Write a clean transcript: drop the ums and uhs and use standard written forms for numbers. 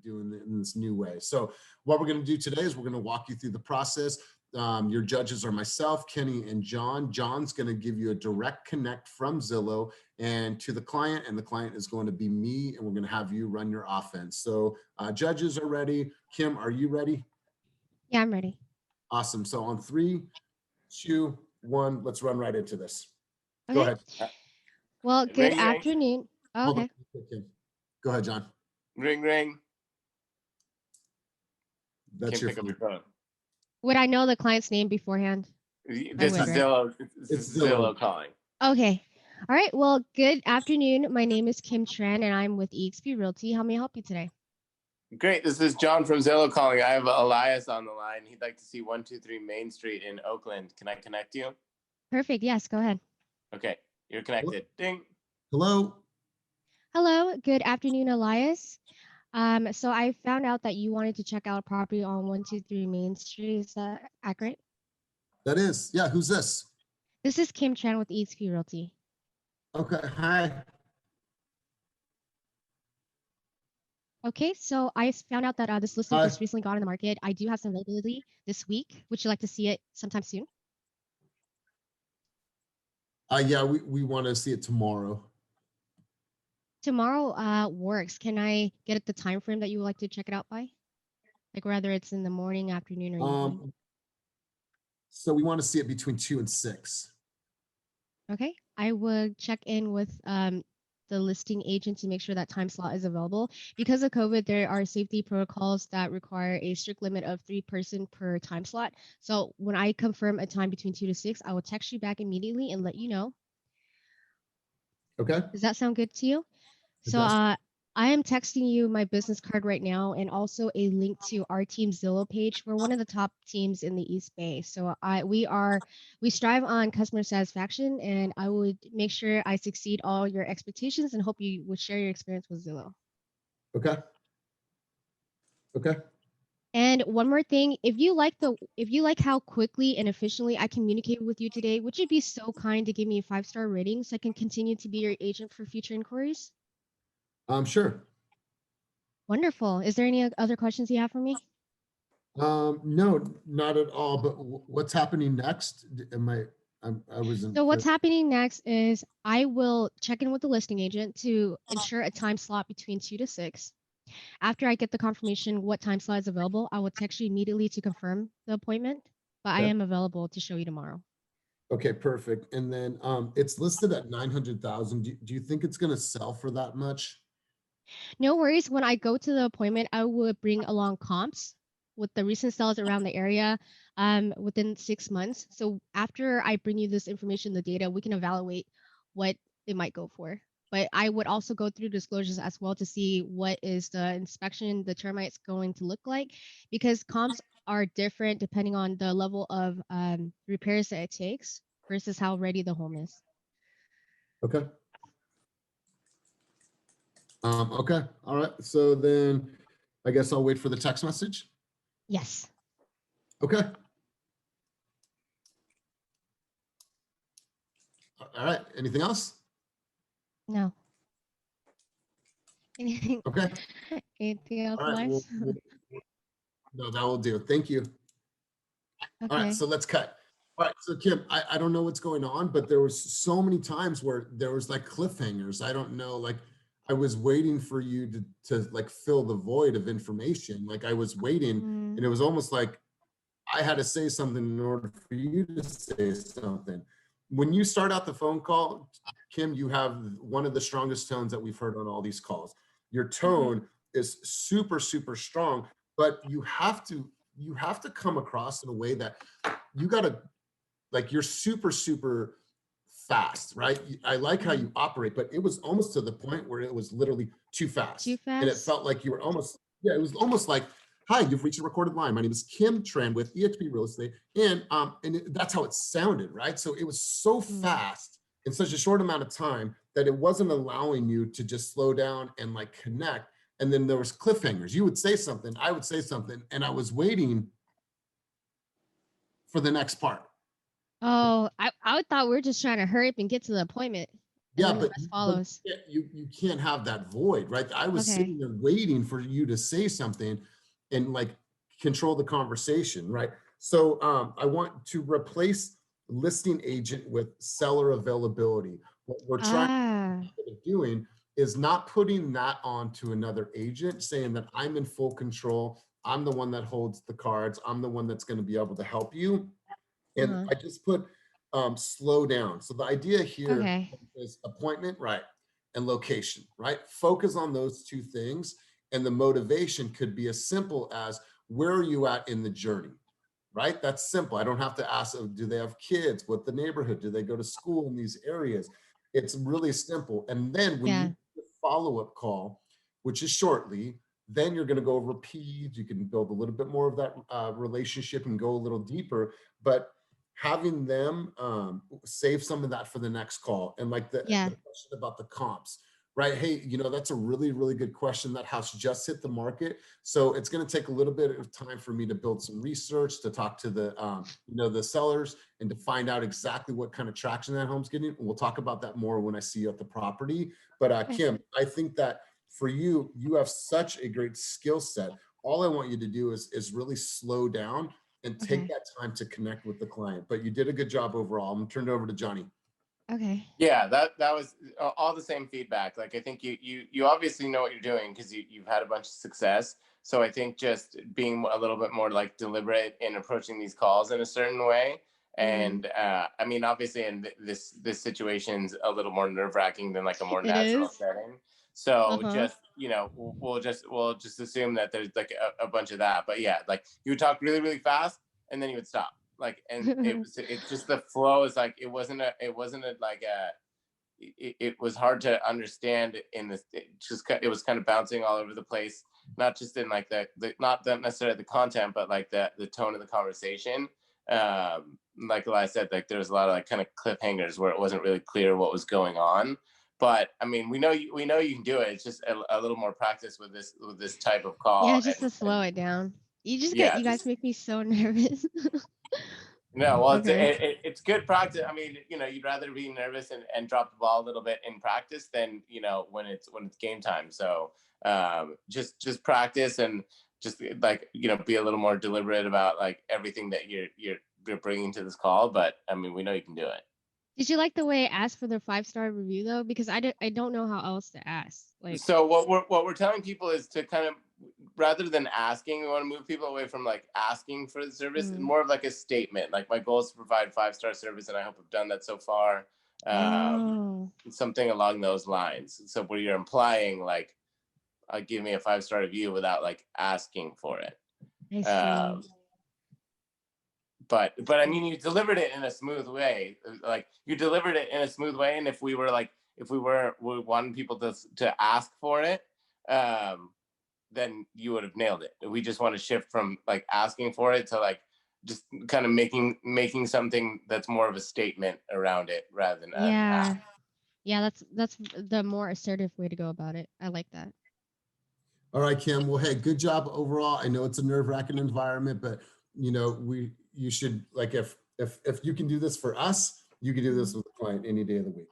do in this new way. So what we're going to do today is we're going to walk you through the process. Your judges are myself, Kenny, and John. John's going to give you a direct connect from Zillow and to the client, and the client is going to be me, and we're going to have you run your offense. So judges are ready. Kim, are you ready? Yeah, I'm ready. Awesome. So on 3, 2, 1, let's run right into this. Okay. Go ahead. Well, good afternoon. Oh, okay. Go ahead, John. Ring, ring. That's Can't your pick up your phone. Would I know the client's name beforehand? This is Zillow. It's Zillow calling. Okay. All right. Well, good afternoon. My name is Kim Tran, and I'm with eXp Realty. How may I help you today? Great. This is John from Zillow calling. I have Elias on the line. He'd like to see 123 Main Street in Oakland. Can I connect you? Perfect. Yes, go ahead. Okay. You're connected. Ding. Hello. Hello. Good afternoon, Elias. So I found out that you wanted to check out a property on 123 Main Street. Is that accurate? That is. Yeah. Who's this? This is Kim Tran with eXp Realty. Okay. Hi. Okay, so I found out that this listing just recently got on the market. I do have some availability this week. Would you like to see it sometime soon? Yeah, we want to see it tomorrow. Tomorrow works. Can I get at the time frame that you would like to check it out by? Like whether it's in the morning, afternoon, or evening? So we want to see it between 2 and 6. Okay, I would check in with the listing agent to make sure that time slot is available. Because of COVID, there are safety protocols that require a strict limit of 3 person per time slot. So when I confirm a time between 2 to 6, I will text you back immediately and let you know. Okay. Does that sound good to you? So I am texting you my business card right now and also a link to our team Zillow page. We're one of the top teams in the East Bay. So we strive on customer satisfaction, and I would make sure I succeed all your expectations and hope you would share your experience with Zillow. Okay. Okay. And one more thing, if you like how quickly and efficiently I communicate with you today, would you be so kind to give me a 5-star rating so I can continue to be your agent for future inquiries? Sure. Wonderful. Is there any other questions you have for me? No, not at all. But what's happening next? I wasn't. So what's happening next is I will check in with the listing agent to ensure a time slot between 2 to 6. After I get the confirmation what time slot is available, I will text you immediately to confirm the appointment. But I am available to show you tomorrow. Okay, perfect. And then it's listed at 900,000. Do you think it's going to sell for that much? No worries. When I go to the appointment, I will bring along comps with the recent sales around the area within 6 months. So after I bring you this information, the data, we can evaluate what it might go for. But I would also go through disclosures as well to see what is the inspection, the termites going to look like, because comps are different depending on the level of repairs that it takes versus how ready the home is. Okay. Okay. All right. So then I guess I'll wait for the text message. Yes. Okay. All right. Anything else? No. Anything? Okay. Anything else, All right. Lars? No, that will do. Thank you. Okay. All right. So let's cut. All right. So Kim, I don't know what's going on, but there was so many times where there was like cliffhangers. I don't know, like I was waiting for you to like fill the void of information. Like I was waiting and it was almost like I had to say something in order for you to say something. When you start out the phone call, Kim, you have one of the strongest tones that we've heard on all these calls. Your tone is super, super strong, but you have to come across in a way that you got to, like, you're super, super fast, right? I like how you operate, but it was almost to the point where it was literally too fast. Too fast? And it felt like you were almost, yeah, it was almost like, hi, you've reached a recorded line. My name is Kim Tran with eXp Real Estate. And that's how it sounded, right? So it was so fast in such a short amount of time that it wasn't allowing you to just slow down and like connect. And then there was cliffhangers. You would say something, I would say something, and I was waiting for the next part. Oh, I thought we were just trying to hurry up and get to the appointment. Yeah, then the but rest follows. you can't have that void, right? I was Okay. sitting there waiting for you to say something and like control the conversation, right? So I want to replace listing agent with seller availability. What we're trying Ah, of doing is not putting that onto another agent, saying that I'm in full control. I'm the one that holds the cards. I'm the one that's going to be able to help you. And uh-huh. I just put slow down. So the idea here Okay. is appointment, right? And location, right? Focus on those two things. And the motivation could be as simple as, where are you at in the journey? Right? That's simple. I don't have to ask, oh, do they have kids? What the neighborhood? Do they go to school in these areas? It's really simple. And then when you Yeah. do the follow-up call, which is shortly, then you're going to go over peas. You can build a little bit more of that relationship and go a little deeper. But having them save some of that for the next call. And like the Yeah. question about the comps, right? Hey, that's a really, really good question. That house just hit the market. So it's going to take a little bit of time for me to build some research, to talk to the, the sellers, and to find out exactly what kind of traction that home's getting. We'll talk about that more when I see you at the property. But Okay. Kim, I think that for you, you have such a great skill set. All I want you to do is really slow down and take Okay. that time to connect with the client. But you did a good job overall. I'm gonna turn it over to Johnny. Okay. Yeah, that was all the same feedback. Like, I think you obviously know what you're doing because you've had a bunch of success. So I think just being a little bit more like deliberate in approaching these calls in a certain way. Mm-hmm. And I mean, obviously, in this situation's a little more nerve wracking than like a more It natural is. setting. So Uh-huh. just we'll just assume that there's like a bunch of that. But yeah, like you would talk really really fast and then you would stop. Like, and it's just the flow is like it wasn't a like a it was hard to understand in this. It was kind of bouncing all over the place, not just in like the not necessarily the content, but like the tone of the conversation. Like I said, like there was a lot of like kind of cliffhangers where it wasn't really clear what was going on. But I mean, we know you can do it. It's just a little more practice with this type of Yeah, call, just to slow and it down. yeah, You guys just make me so nervous. no, well, Okay. it's good practice. I mean, you'd rather be nervous and drop the ball a little bit in practice than when it's game time. So just practice and just like be a little more deliberate about like everything that you're bringing to this call. But I mean, we know you can do it. Did you like the way I asked for their 5-star review though? Because I don't know how else to ask. Like, So what we're telling people is to kind of, rather than asking, we want to move people away from like asking for the service, mm, more of like a statement. Like, my goal is to provide 5-star service, and I hope I've done that so far. oh, Something along those lines. So where you're implying like, give me a 5-star review without like asking for it. I Um, see. but I mean, you delivered it in a smooth way. Like, you delivered it in a smooth way, and if we wanted people to ask for it, then you would have nailed it. We just want to shift from like asking for it to like just kind of making something that's more of a statement around it rather than an Yeah. ask. Yeah, that's the more assertive way to go about it. I like that. All right, Kim. Well, hey, good job overall. I know it's a nerve-wracking environment, but you should, like, if you can do this for us, you can do this Mhm. with a client any day of the week.